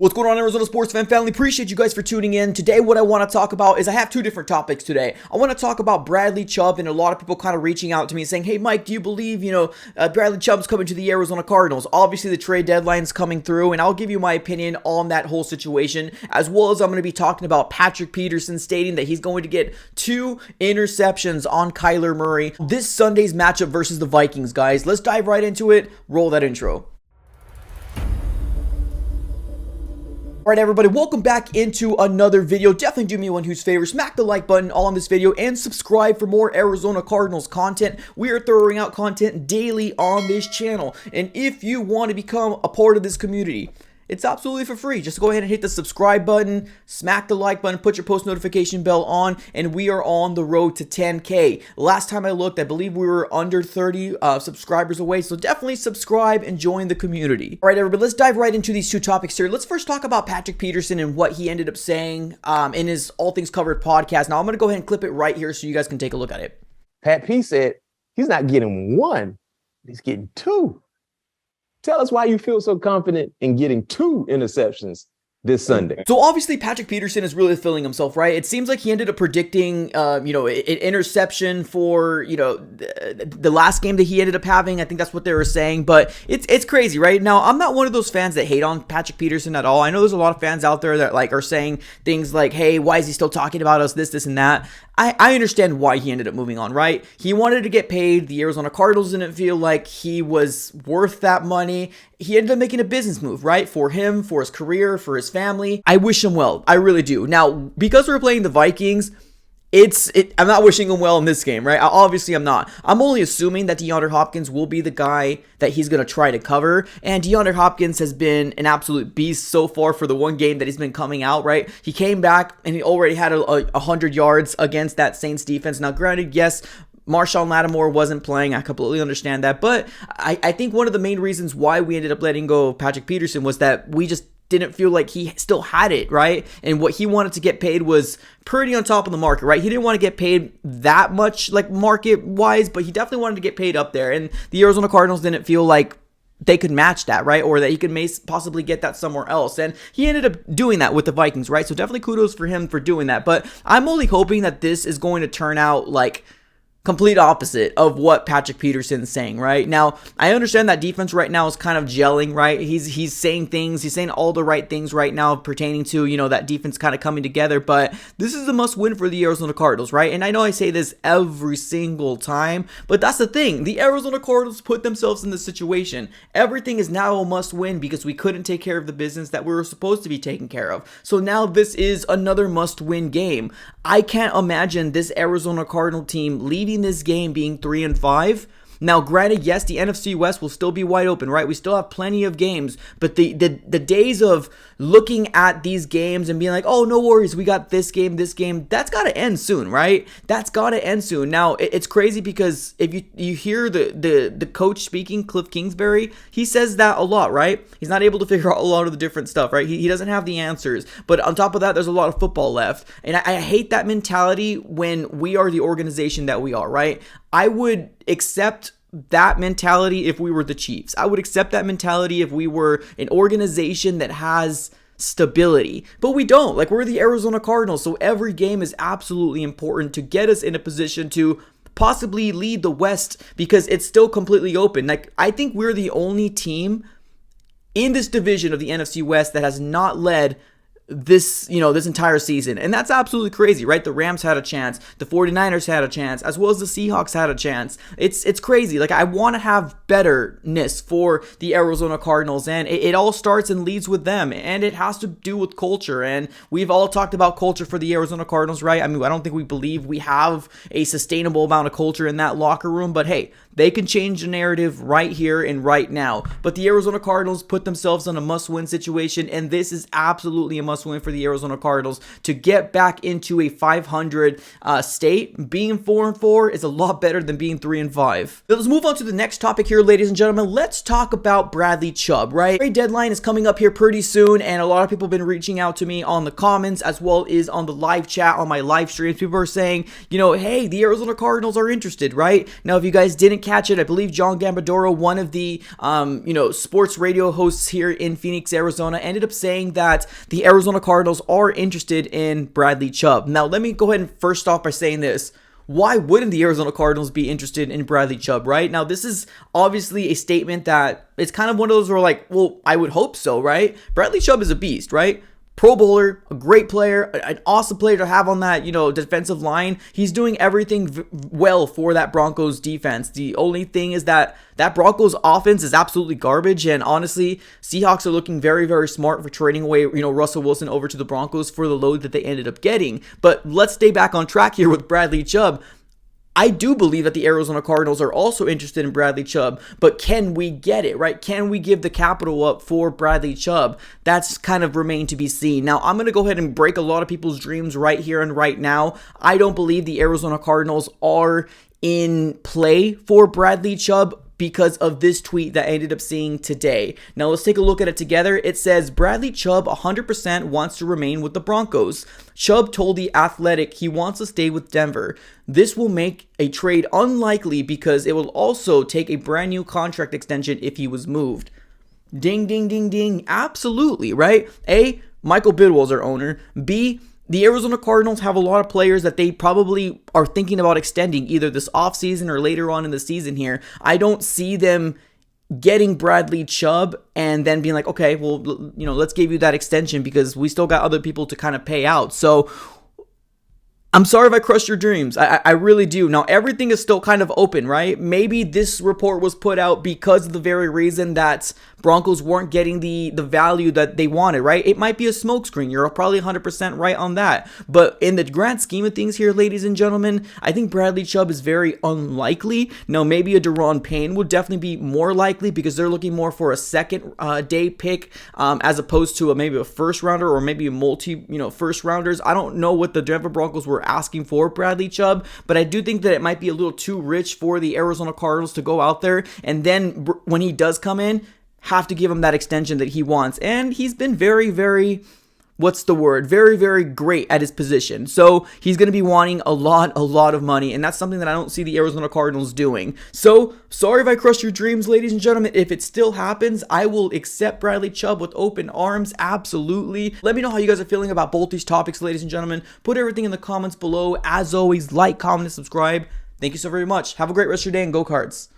What's going on, Arizona sports fan family? Appreciate you guys for tuning in. Today, what I want to talk about is I have two different topics today. I want to talk about Bradley Chubb and a lot of people kind of reaching out to me saying, hey, Mike, do you believe, Bradley Chubb's coming to the Arizona Cardinals? Obviously, the trade deadline's coming through, and I'll give you my opinion on that whole situation, as well as I'm going to be talking about Patrick Peterson stating that he's going to get 2 interceptions on Kyler Murray this Sunday's matchup versus the Vikings, guys. Let's dive right into it. Roll that intro. Alright everybody, welcome back into another video. Definitely do me one huge favor, smack the like button on this video and subscribe for more Arizona Cardinals content. We are throwing out content daily on this channel, and if you want to become a part of this community, it's absolutely for free. Just go ahead and hit the subscribe button, smack the like button, put your post notification bell on, and we are on the road to 10K. Last time I looked, I believe we were under 30 subscribers away, so definitely subscribe and join the community. All right, everybody, let's dive right into these two topics here. Let's first talk about Patrick Peterson and what he ended up saying in his All Things Covered podcast. Now, I'm going to go ahead and clip it right here so you guys can take a look at it. Pat P said he's not getting 1, he's getting 2. Tell us why you feel so confident in getting 2 interceptions this Sunday. So obviously Patrick Peterson is really feeling himself, right? It seems like he ended up predicting, an interception for, the last game that he ended up having. I think that's what they were saying, but it's crazy, right? Now, I'm not one of those fans that hate on Patrick Peterson at all. I know there's a lot of fans out there that are saying things like, hey, why is he still talking about us, this, and that. I understand why he ended up moving on, right? He wanted to get paid. The Arizona Cardinals didn't feel like he was worth that money. He ended up making a business move, right? For him, for his career, for his family. I wish him well. I really do. Now, because we're playing the Vikings, I'm not wishing him well in this game, right? Obviously, I'm not. I'm only assuming that DeAndre Hopkins will be the guy that he's going to try to cover. And DeAndre Hopkins has been an absolute beast so far for the one game that he's been coming out, right? He came back and he already had 100 yards against that Saints defense. Now, granted, yes, Marshawn Lattimore wasn't playing. I completely understand that. But I think one of the main reasons why we ended up letting go of Patrick Peterson was that we just didn't feel like he still had it, right? And what he wanted to get paid was pretty on top of the market, right? He didn't want to get paid that much, like market-wise, but he definitely wanted to get paid up there. And the Arizona Cardinals didn't feel like they could match that, right? Or that he could possibly get that somewhere else. And he ended up doing that with the Vikings, right? So definitely kudos for him for doing that. But I'm only hoping that this is going to turn out like complete opposite of what Patrick Peterson's saying, right? Now, I understand that defense right now is kind of gelling, right? He's saying things, he's saying all the right things right now pertaining to, that defense kind of coming together, but this is a must-win for the Arizona Cardinals, right? And I know I say this every single time, but that's the thing. The Arizona Cardinals put themselves in this situation. Everything is now a must-win because we couldn't take care of the business that we were supposed to be taking care of. So now this is another must-win game. I can't imagine this Arizona Cardinal team leaving this game being 3-5. Now, granted, yes, the NFC West will still be wide open, right? We still have plenty of games, but the days of looking at these games and being like, oh, no worries, we got this game, that's got to end soon, right? That's got to end soon. Now, it's crazy because if you hear the coach speaking, Cliff Kingsbury, he says that a lot, right? He's not able to figure out a lot of the different stuff, right? He doesn't have the answers, but on top of that, there's a lot of football left, and I hate that mentality when we are the organization that we are, right? I would accept that mentality if we were the Chiefs. I would accept that mentality if we were an organization that has stability, but we don't. Like, we're the Arizona Cardinals, so every game is absolutely important to get us in a position to possibly lead the West because it's still completely open. Like, I think we're the only team in this division of the NFC West that has not led this entire season. And that's absolutely crazy, right? The Rams had a chance. The 49ers had a chance, as well as the Seahawks had a chance. It's crazy. Like, I want to have betterness for the Arizona Cardinals, and it all starts and leads with them, and it has to do with culture. And we've all talked about culture for the Arizona Cardinals, right? I mean, I don't think we believe we have a sustainable amount of culture in that locker room, but hey, they can change the narrative right here and right now. But the Arizona Cardinals put themselves in a must-win situation, and this is absolutely a must must-win for the Arizona Cardinals to get back into a 500 state. Being 4-4 is a lot better than being 3-5. Let's move on to the next topic here, ladies and gentlemen. Let's talk about Bradley Chubb, right? Trade deadline is coming up here pretty soon, and a lot of people have been reaching out to me on the comments as well as on the live chat on my live streams. People are saying, you know, hey, the Arizona Cardinals are interested, right? Now, if you guys didn't catch it, I believe John Gambadoro, one of the sports radio hosts here in Phoenix, Arizona, ended up saying that the Arizona Cardinals are interested in Bradley Chubb. Now, let me go ahead and first off by saying this. Why wouldn't the Arizona Cardinals be interested in Bradley Chubb, right? Now, this is obviously a statement that it's kind of one of those where like, well, I would hope so, right? Bradley Chubb is a beast, right? Pro bowler, a great player, an awesome player to have on that, defensive line. He's doing everything well for that Broncos defense. The only thing is that Broncos offense is absolutely garbage. And honestly, Seahawks are looking very, very smart for trading away, Russell Wilson over to the Broncos for the load that they ended up getting. But let's stay back on track here with Bradley Chubb. I do believe that the Arizona Cardinals are also interested in Bradley Chubb, but can we get it, right? Can we give the capital up for Bradley Chubb? That's kind of remained to be seen. Now, I'm going to go ahead and break a lot of people's dreams right here and right now. I don't believe the Arizona Cardinals are in play for Bradley Chubb because of this tweet that I ended up seeing today. Now let's take a look at it together. It says Bradley Chubb 100% wants to remain with the Broncos. Chubb told The Athletic he wants to stay with Denver. This will make a trade unlikely because it will also take a brand new contract extension if he was moved. Ding, ding, ding, ding. Absolutely, right? A, Michael Bidwell's our owner. B, the Arizona Cardinals have a lot of players that they probably are thinking about extending either this offseason or later on in the season here. I don't see them getting Bradley Chubb and then being like, okay, well, let's give you that extension because we still got other people to kind of pay out. So I'm sorry if I crushed your dreams. I really do. Now, everything is still kind of open, right? Maybe this report was put out because of the very reason that Broncos weren't getting the value that they wanted, right? It might be a smokescreen. You're probably 100% right on that. But in the grand scheme of things here, ladies and gentlemen, I think Bradley Chubb is very unlikely. Now, maybe a Daron Payne would definitely be more likely because they're looking more for a second day pick as opposed to maybe a first rounder or maybe a first rounders. I don't know what the Denver Broncos were asking for Bradley Chubb, but I do think that it might be a little too rich for the Arizona Cardinals to go out there and then when he does come in, have to give him that extension that he wants. And he's been very, very, very, very great at his position. So he's going to be wanting a lot of money. And that's something that I don't see the Arizona Cardinals doing. So sorry if I crushed your dreams, ladies and gentlemen. If it still happens, I will accept Bradley Chubb with open arms. Absolutely. Let me know how you guys are feeling about both these topics, ladies and gentlemen. Put everything in the comments below. As always, like, comment, and subscribe. Thank you so very much. Have a great rest of your day and go Cards.